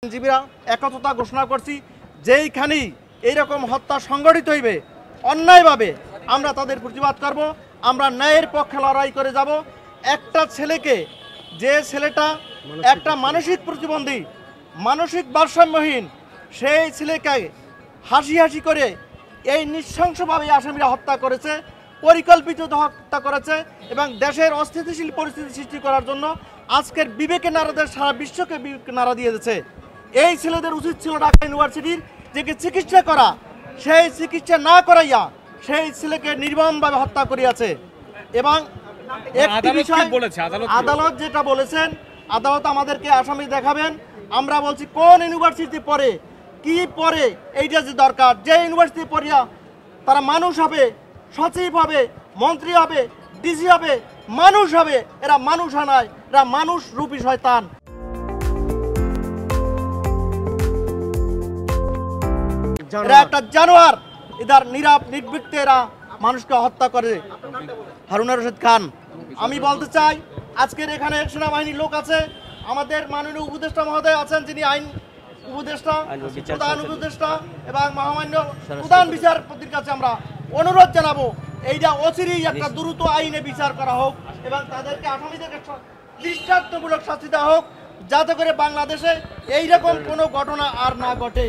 আইনজীবীরা একতা ঘোষণা করছি, যেইখানেই এইরকম হত্যা সংগঠিত হইবে অন্যায়ভাবে আমরা তাদের প্রতিবাদ করব। আমরা ন্যায়ের পক্ষে লড়াই করে যাব। একটা ছেলেকে, যে ছেলেটা একটা মানসিক প্রতিবন্ধী, মানসিক ভারসাম্যহীন, সেই ছেলেকে হাসি হাসি করে এই নৃশংসভাবে আসামিরা হত্যা করেছে, পরিকল্পিত হত্যা করেছে এবং দেশের অস্থিতিশীল পরিস্থিতি সৃষ্টি করার জন্য আজকের বিবেকে নাড়া দিয়ে সারা বিশ্বকে বিবেকে নাড়া দিয়ে দিয়েছে। এই ছেলেদের উচিত ছিল ঢাকা ইউনিভার্সিটির যে চিকিৎসা করা, সেই চিকিৎসা না করাইয়া সেই ছেলেকে নির্মমভাবে হত্যা করিয়াছে। এবং একটি বিষয় আদালত যেটা বলেছেন, আদালত আমাদেরকে আসামি দেখাবেন। আমরা বলছি কোন ইউনিভার্সিটি পড়ে, কি পড়ে, এইটা যে দরকার। যে ইউনিভার্সিটি পড়িয়া তারা মানুষ হবে, সচিব হবে, মন্ত্রী হবে, ডিসি হবে, মানুষ হবে, এরা মানুষ নয়, এরা মানুষ রূপী শয়তান। এরা একটা জানোয়ার, এদের নির্ভীকতে এরা মানুষকে হত্যা করে। হারুন রশিদ খান, আমি বলতে চাই আজকের এখানে সেনাবাহিনীর লোক আছে, আমাদের মাননীয় উপদেষ্টা মহোদয় আছেন, যিনি আইন উপদেষ্টা, প্রধান উপদেষ্টা এবং মহামান্য প্রধান বিচারপতির কাছে আমরা অনুরোধ জানাবো এইটা অচিরেই একটা দ্রুত আইনে বিচার করা হোক এবং তাদেরকে আসামিদেরকে দৃষ্টান্তমূলক শাস্তি দেওয়া হোক, যাতে করে বাংলাদেশে এইরকম কোনো ঘটনা আর না ঘটে।